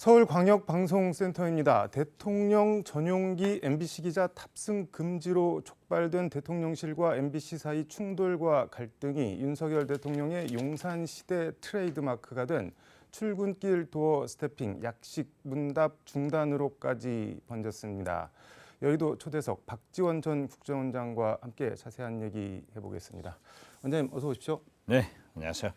서울광역방송센터입니다. 대통령 전용기 MBC 기자 탑승 금지로 촉발된 대통령실과 MBC 사이 충돌과 갈등이 윤석열 대통령의 용산시대 트레이드마크가 된 출근길 도어 스태핑, 약식 문답 중단으로까지 번졌습니다. 여의도 초대석 박지원 전 국정원장과 함께 자세한 얘기 해보겠습니다. 원장님 어서 오십시오. 네, 안녕하세요.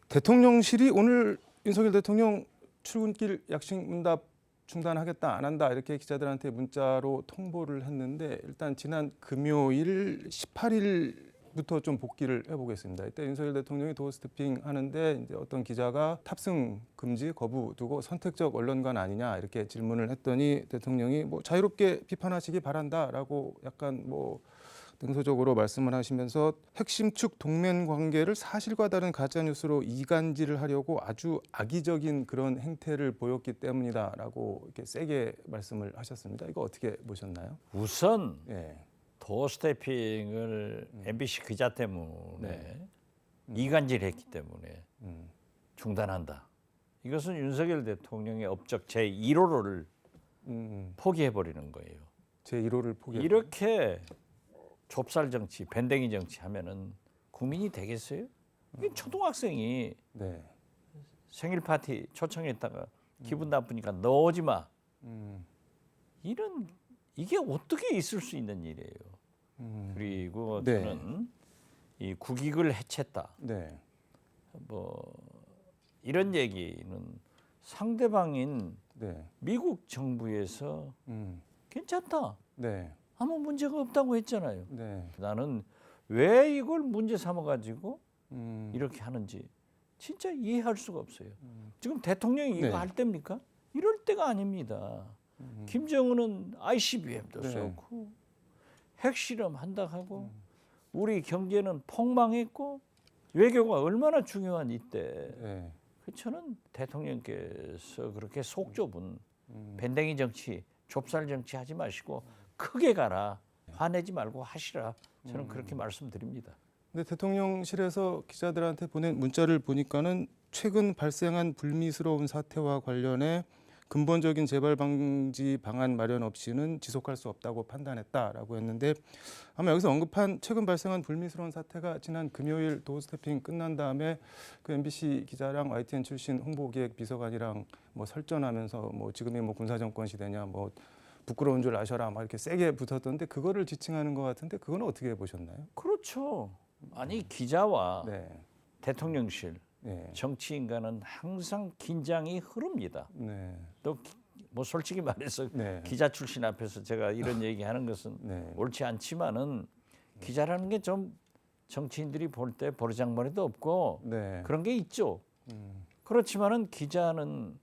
대통령실이 오늘 윤석열 대통령 출근길 약식 문답 중단하겠다 안 한다 이렇게 기자들한테 문자로 통보를 했는데 일단 지난 금요일 18일부터 좀 복귀를 해보겠습니다. 이때 윤석열 대통령이 도어 스태핑 하는데 이제 어떤 기자가 탑승 금지 거부 두고 선택적 언론관 아니냐 이렇게 질문을 했더니 대통령이 뭐 자유롭게 비판하시기 바란다라고 약간 뭐 등소적으로 말씀을 하시면서 핵심 축 동맹 관계를 사실과 다른 가짜 뉴스로 이간질을 하려고 아주 악의적인 그런 행태를 보였기 때문이다라고 이렇게 세게 말씀을 하셨습니다. 이거 어떻게 보셨나요? 우선 예. 도어 스태핑을 MBC 기자 때문에 이간질했기 때문에 중단한다. 이것은 윤석열 대통령의 업적 제1호를 포기해버리는 거예요. 제1호를 포기. 이렇게 좁쌀 정치, 밴댕이 정치 하면은 국민이 되겠어요? 이게 초등학생이 네. 생일 파티 초청했다가 기분 나쁘니까 너 오지 마. 이게 어떻게 있을 수 있는 일이에요. 그리고 네. 저는 이 국익을 해쳤다. 네. 뭐 이런 얘기는 상대방인 네. 미국 정부에서 괜찮다. 네. 아무 문제가 없다고 했잖아요. 네. 나는 왜 이걸 문제 삼아가지고 음. 이렇게 하는지 진짜 이해할 수가 없어요. 지금 대통령이 이거 네. 할 때입니까? 이럴 때가 아닙니다. 김정은은 ICBM도 네. 쏘고 핵실험 한다 하고 우리 경제는 폭망했고 외교가 얼마나 중요한 이때 네. 저는 대통령께서 그렇게 속 좁은 밴댕이 정치, 좁쌀 정치 하지 마시고 크게 가라. 화내지 말고 하시라. 저는 그렇게 말씀드립니다. 근데 대통령실에서 기자들한테 보낸 문자를 보니까는 최근 발생한 불미스러운 사태와 관련해 근본적인 재발 방지 방안 마련 없이는 지속할 수 없다고 판단했다라고 했는데 아마 여기서 언급한 최근 발생한 불미스러운 사태가 지난 금요일 도어 스태핑 끝난 다음에 그 MBC 기자랑 YTN 출신 홍보기획 비서관이랑 뭐 설전하면서 뭐 지금이 뭐 군사정권 시대냐 뭐 부끄러운 줄 아셔라 막 이렇게 세게 붙었던데 그거를 지칭하는 것 같은데 그건 어떻게 보셨나요? 그렇죠. 아니 기자와 네. 대통령실 네. 정치인과는 항상 긴장이 흐릅니다. 네. 또 뭐 솔직히 말해서 네. 기자 출신 앞에서 제가 이런 얘기하는 것은 네. 옳지 않지만은 기자라는 게 좀 정치인들이 볼 때 버르장머리도 없고 네. 그런 게 있죠. 그렇지만은 기자는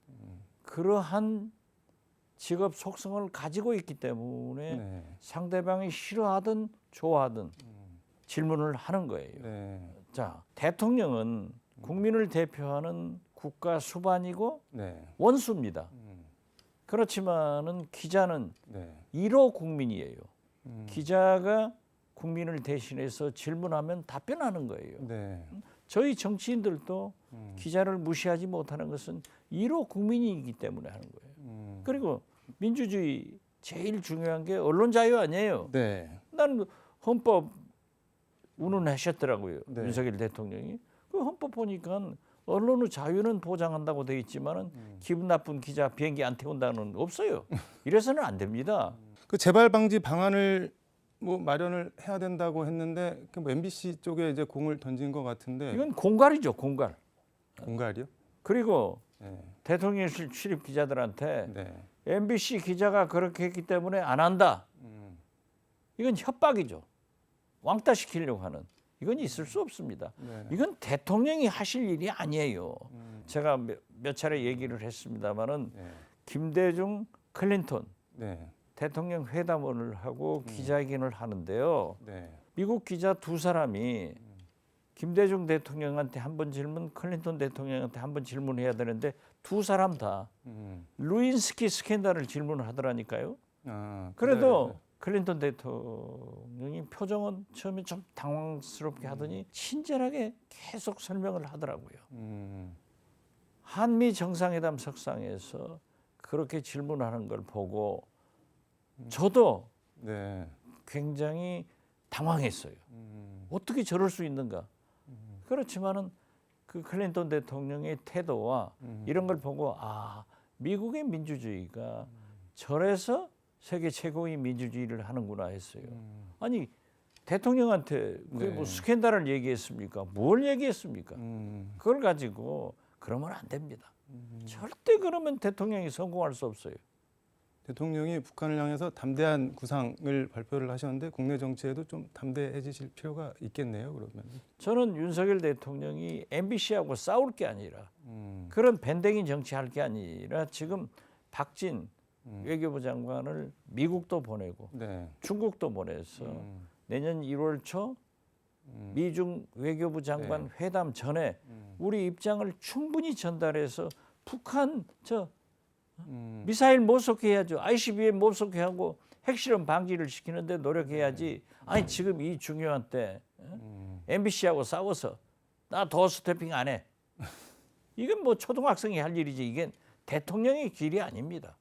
그러한 직업 속성을 가지고 있기 때문에 네. 상대방이 싫어하든 좋아하든 질문을 하는 거예요. 네. 자, 대통령은 국민을 대표하는 국가 수반이고 네. 원수입니다. 그렇지만은 기자는 네. 1호 국민이에요. 기자가 국민을 대신해서 질문하면 답변하는 거예요. 네. 저희 정치인들도 기자를 무시하지 못하는 것은 1호 국민이기 때문에 하는 거예요. 그리고 민주주의 제일 중요한 게 언론 자유 아니에요. 네. 나는 헌법 운운하셨더라고요. 네. 윤석열 대통령이. 그 헌법 보니까 언론의 자유는 보장한다고 되어 있지만은 기분 나쁜 기자 비행기 안 태운다는 없어요. 이래서는 안 됩니다. 그 재발 방지 방안을 뭐 마련을 해야 된다고 했는데 그 뭐 MBC 쪽에 이제 공을 던진 것 같은데 이건 공갈이죠, 공갈. 공갈이요? 그리고 네. 대통령실 출입 기자들한테 네. MBC 기자가 그렇게 했기 때문에 안 한다. 이건 협박이죠. 왕따 시키려고 하는. 이건 있을 수 없습니다. 네. 이건 대통령이 하실 일이 아니에요. 제가 몇 차례 얘기를 했습니다마는 네. 김대중, 클린턴 네. 대통령 회담을 하고 기자회견을 하는데요. 네. 미국 기자 두 사람이 김대중 대통령한테 한 번 질문, 클린턴 대통령한테 한 번 질문해야 되는데 두 사람 다 루인스키 스캔들을 질문을 하더라니까요. 아, 그래도 클린턴 대통령이 표정은 처음에 좀 당황스럽게 하더니 친절하게 계속 설명을 하더라고요. 한미 정상회담 석상에서 그렇게 질문하는 걸 보고 저도 네. 굉장히 당황했어요. 어떻게 저럴 수 있는가? 그렇지만은 그 클린턴 대통령의 태도와 이런 걸 보고 미국의 민주주의가 저래서 세계 최고의 민주주의를 하는구나 했어요. 아니 대통령한테 그게 뭐 스캔들을 얘기했습니까? 뭘 얘기했습니까? 그걸 가지고 그러면 안 됩니다. 절대 그러면 대통령이 성공할 수 없어요. 대통령이 북한을 향해서 담대한 구상을 발표를 하셨는데 국내 정치에도 좀 담대해지실 필요가 있겠네요. 그러면. 저는 윤석열 대통령이 MBC하고 싸울 게 아니라 그런 밴댕이 정치할 게 아니라 지금 박진 외교부 장관을 미국도 보내고 네. 중국도 보내서 내년 1월 초 미중 외교부 장관 회담 전에 우리 입장을 충분히 전달해서 북한 미사일 못 쏘게 해야죠. ICBM 못 쏘게 하고 핵실험 방지를 시키는데 노력해야지. 아니 지금 이 중요한 때 MBC하고 싸워서 나 더 스태핑 안 해. 이건 뭐 초등학생이 할 일이지. 이게 대통령의 길이 아닙니다.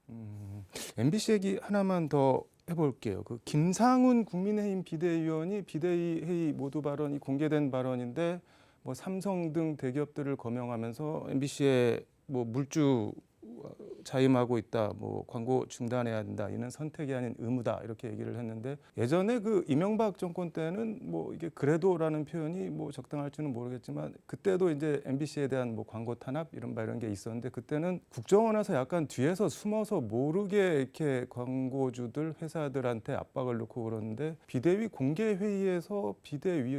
MBC 얘기 하나만 더 해볼게요. 그 김상훈 국민의힘 비대위원이 비대위 회의 모두 발언이 공개된 발언인데 뭐 삼성 등 대기업들을 거명하면서 MBC에 뭐 물주 자임하고 있다, 뭐 광고 중단해야 된다, 이는 선택이 아닌 의무다 이렇게 얘기를 했는데 예전에 그 이명박 정권 때는 뭐 이게 그래도라는 표현이 뭐 적당할지는 모르겠지만 그때도 이제 MBC에 대한 뭐 광고 탄압 이런 게 있었는데 그때는 국정원에서 약간 뒤에서 숨어서 모르게 이렇게 광고주들 회사들한테 압박을 넣고 그러는데 비대위 공개 회의에서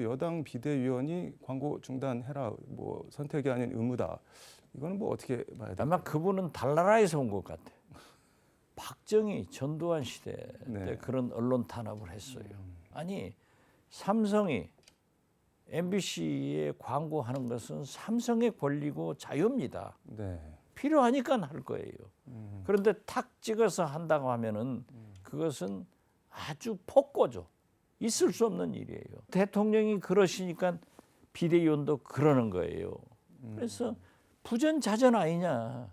여당 비대위원이 광고 중단해라, 뭐 선택이 아닌 의무다. 이거는 뭐 어떻게 봐야 돼요? 아마 그분은 달나라에서 온 것 같아요. 박정희, 전두환 시대 때 그런 언론 탄압을 했어요. 아니 삼성이 MBC에 광고하는 것은 삼성의 권리고 자유입니다. 네. 필요하니까 할 거예요. 그런데 탁 찍어서 한다고 하면은 그것은 아주 폭거죠. 있을 수 없는 일이에요. 대통령이 그러시니까 비대위원도 그러는 거예요. 그래서 부전자전 아니냐.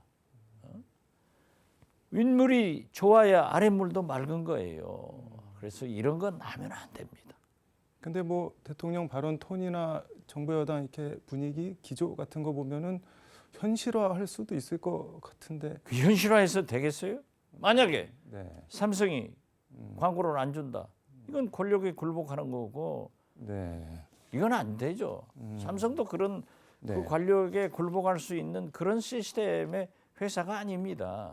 윗물이 좋아야 아랫물도 맑은 거예요. 그래서 이런 건 하면 안 됩니다. 근데 뭐 대통령 발언 톤이나 정부 여당 이렇게 분위기 기조 같은 거 보면은 현실화할 수도 있을 것 같은데. 그 현실화해서 되겠어요? 만약에 네. 삼성이 광고를 안 준다. 이건 권력에 굴복하는 거고. 네. 이건 안 되죠. 삼성도 그런 네. 그 권력에 굴복할 수 있는 그런 시스템의 회사가 아닙니다.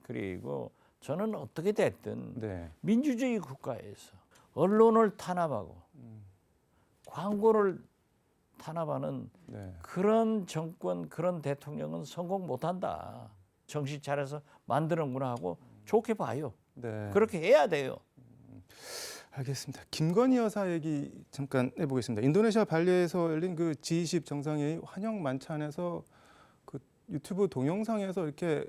그리고 저는 어떻게 됐든 네. 민주주의 국가에서 언론을 탄압하고 광고를 탄압하는 네. 그런 정권, 그런 대통령은 성공 못한다. 정신 차려서 만드는구나 하고 좋게 봐요. 네. 그렇게 해야 돼요. 알겠습니다. 김건희 여사 얘기 잠깐 해보겠습니다. 인도네시아 발리에서 열린 그 G20 정상회의 환영 만찬에서 그 유튜브 동영상에서 이렇게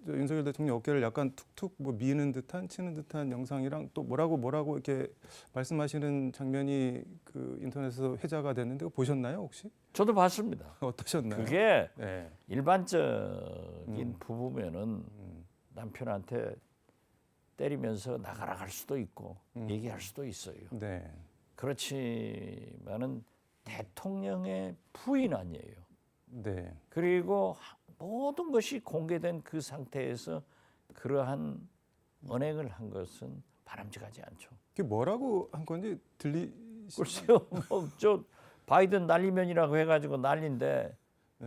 윤석열 대통령 어깨를 약간 툭툭 뭐 미는 듯한 치는 듯한 영상이랑 또 뭐라고 이렇게 말씀하시는 장면이 그 인터넷에서 회자가 됐는데 보셨나요 혹시? 저도 봤습니다. 어떠셨나요? 그게 네. 일반적인 부부면은 남편한테 때리면서 나가라 할 수도 있고 얘기할 수도 있어요. 네. 그렇지만은 대통령의 부인 아니에요. 네. 그리고 모든 것이 공개된 그 상태에서 그러한 언행을 한 것은 바람직하지 않죠. 그게 뭐라고 한 건지 글쎄요, 저 바이든 난리면이라고 해가지고 난리인데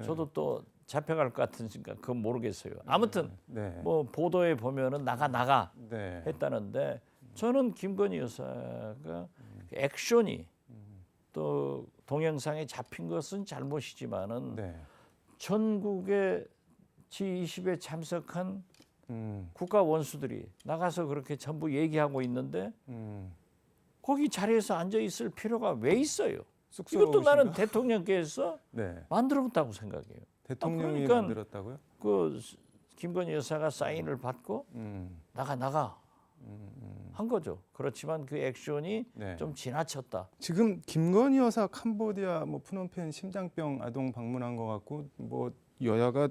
저도 또 잡혀갈 것 같으니까 그건 모르겠어요. 아무튼 네. 뭐 보도에 보면은 나가 네. 했다는데 저는 김건희 여사가 액션이 또 동영상에 잡힌 것은 잘못이지만은 네. 전국의 G20에 참석한 국가 원수들이 나가서 그렇게 전부 얘기하고 있는데 거기 자리에서 앉아 있을 필요가 왜 있어요? 이것도 나는 대통령께서 네. 만들었다고 생각해요. 대통령이 그러니까 만들었다고요? 그 김건희 여사가 사인을 받고 나가 한 거죠. 그렇지만 그 액션이 네. 좀 지나쳤다. 지금 김건희 여사 캄보디아 뭐 프놈펜 심장병 아동 방문한 것 같고 뭐 여야가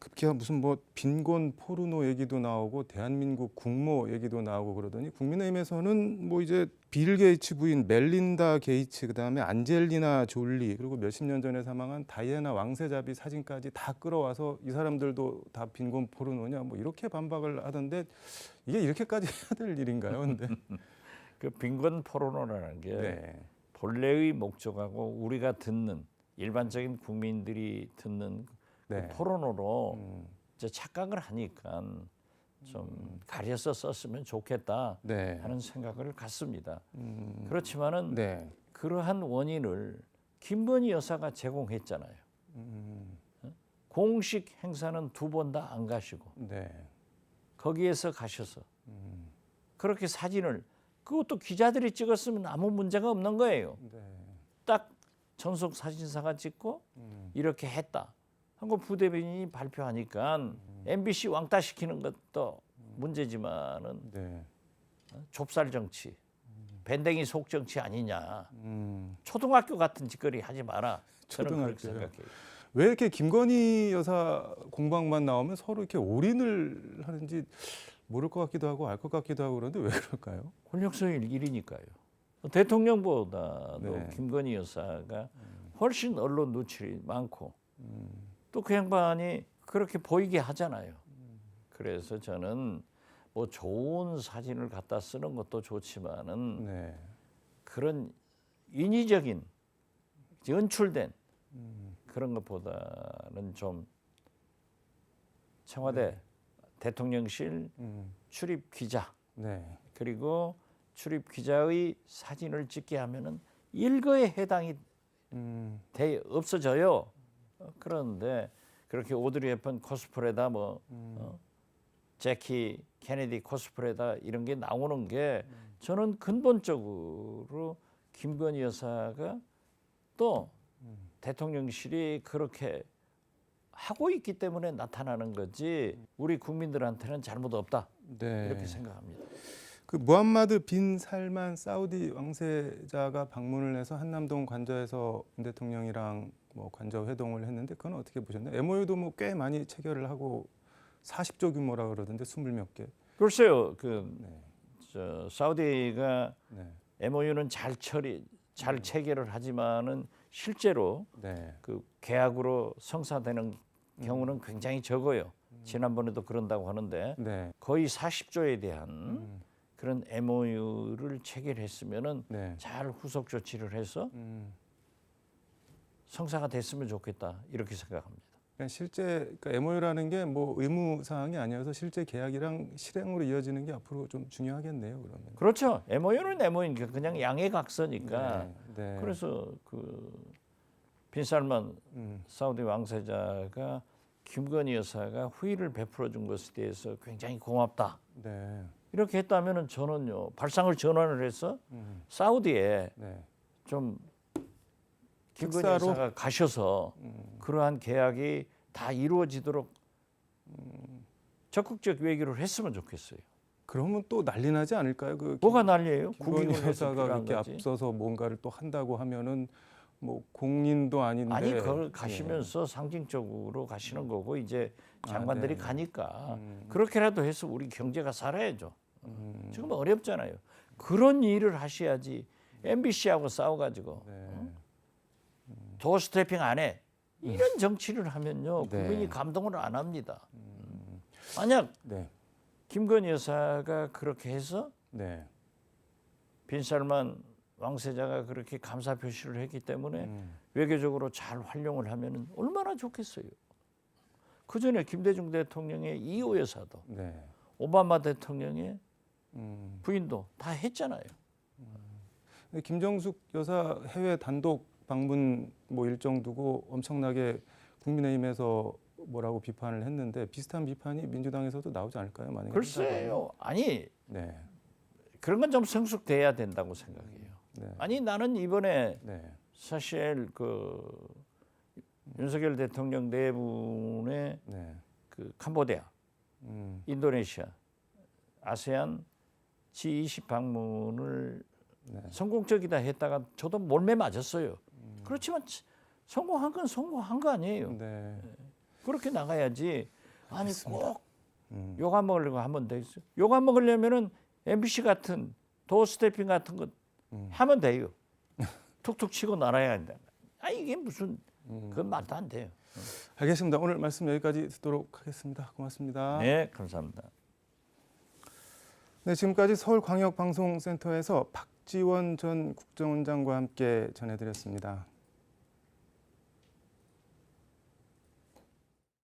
급기야 무슨 뭐 빈곤 포르노 얘기도 나오고 대한민국 국모 얘기도 나오고 그러더니 국민의힘에서는 뭐 이제 빌 게이츠 부인 멜린다 게이츠 그다음에 안젤리나 졸리 그리고 몇십 년 전에 사망한 다이애나 왕세자비 사진까지 다 끌어와서 이 사람들도 다 빈곤 포르노냐 뭐 이렇게 반박을 하던데 이게 이렇게까지 해야 될 일인가요? 근데 그 빈곤 포르노라는 게 네. 본래의 목적하고 우리가 듣는 일반적인 국민들이 듣는 네. 그 포르노로 이제 착각을 하니까 좀 가려서 썼으면 좋겠다 네. 하는 생각을 갖습니다. 그렇지만은 네. 그러한 원인을 김건희 여사가 제공했잖아요. 공식 행사는 2번 다 안 가시고 네. 거기에서 가셔서 그렇게 사진을 그것도 기자들이 찍었으면 아무 문제가 없는 거예요. 네. 딱 전속 사진사가 찍고 이렇게 했다 하고 부대변인이 발표하니까 MBC 왕따 시키는 것도 문제지만은 네. 좁쌀 정치, 밴댕이 속 정치 아니냐. 음. 초등학교 같은 짓거리 하지 마라. 저는 그렇게 초등학교요? 생각해요. 왜 이렇게 김건희 여사 공방만 나오면 서로 이렇게 올인을 하는지 모를 것 같기도 하고 알 것 같기도 하고 그런데 왜 그럴까요? 권력서열 1위니까요. 대통령보다도 네. 김건희 여사가 훨씬 언론 노출이 많고 또 그 양반이 그렇게 보이게 하잖아요. 그래서 저는 뭐 좋은 사진을 갖다 쓰는 것도 좋지만은 네. 그런 인위적인 연출된 그런 것보다는 좀 청와대 대통령실 출입 기자 네. 그리고 출입 기자의 사진을 찍게 하면은 일거에 해당이 없어져요. 그런데 그렇게 오드리 헵번 코스프레다 뭐 제키 케네디 코스프레다 이런 게 나오는 게 저는 근본적으로 김건희 여사가 또 대통령실이 그렇게 하고 있기 때문에 나타나는 거지 우리 국민들한테는 잘못 없다 네. 이렇게 생각합니다. 그 무함마드 빈 살만 사우디 왕세자가 방문을 해서 한남동 관저에서 윤 대통령이랑 뭐 관저 회동을 했는데 그건 어떻게 보셨나요? MOU도 뭐 꽤 많이 체결을 하고 40조 규모라 그러던데 20몇 개. 글쎄요, 네. 저 사우디가 네. MOU는 잘 체결을 하지만은 실제로 네. 그 계약으로 성사되는 경우는 굉장히 적어요. 지난번에도 그런다고 하는데 네. 거의 40조에 대한 그런 MOU를 체결했으면은 네. 잘 후속 조치를 해서 성사가 됐으면 좋겠다 이렇게 생각합니다. 그러니까 실제 그러니까 MOU라는 게 뭐 의무 사항이 아니어서 실제 계약이랑 실행으로 이어지는 게 앞으로 좀 중요하겠네요. 그러면. 그렇죠. MOU는 MOU니까 그냥 양해각서니까. 네. 그래서 그 빈살만 사우디 왕세자가 김건희 여사가 후의를 베풀어 준 것에 대해서 굉장히 고맙다. 네. 이렇게 했다면은 저는요 발상을 전환을 해서 사우디에 네. 좀 김건희 특사로? 여사가 가셔서 그러한 계약이 다 이루어지도록 적극적 외교를 했으면 좋겠어요. 그러면 또 난리 나지 않을까요? 그 뭐가 난리예요? 김건희 국익을 해서 여사가 필요한 그렇게 거지. 앞서서 뭔가를 또 한다고 하면은 뭐 공인도 아닌데 아니 그걸 가시면서 상징적으로 가시는 거고 이제 장관들이 네. 가니까 그렇게라도 해서 우리 경제가 살아야죠. 지금 어렵잖아요. 그런 일을 하셔야지 MBC하고 싸워가지고 도어 스태핑 안 해. 이런 정치를 하면요 네. 국민이 감동을 안 합니다. 만약 네. 김건희 여사가 그렇게 해서 네. 빈살만 왕세자가 그렇게 감사 표시를 했기 때문에 외교적으로 잘 활용을 하면은 얼마나 좋겠어요. 그 전에 김대중 대통령의 이호 여사도 네. 오바마 대통령의 부인도 다 했잖아요. 근데 김정숙 여사 해외 단독 방문 뭐 일정 두고 엄청나게 국민의힘에서 뭐라고 비판을 했는데 비슷한 비판이 민주당에서도 나오지 않을까요? 만약에 글쎄요. 아니 네. 그런 건 좀 성숙돼야 된다고 생각해요. 네. 아니 나는 이번에 네. 사실 그 윤석열 대통령 내분의 네. 그 캄보디아, 인도네시아, 아세안 G20 방문을 성공적이다 했다가 저도 몰매 맞았어요. 그렇지만 성공한 건 성공한 거 아니에요. 네. 그렇게 나가야지. 아니 알겠습니다. 꼭 욕 안 먹으려고 하면 되겠어요. 욕 안 먹으려면은 MBC 같은 도어 스태핑 같은 거 하면 돼요. 툭툭 치고 날아야 한다. 아 이게 무슨 그건 말도 안 돼요. 알겠습니다. 오늘 말씀 여기까지 듣도록 하겠습니다. 고맙습니다. 네, 감사합니다. 네, 지금까지 서울광역방송센터에서 박지원 전 국정원장과 함께 전해드렸습니다.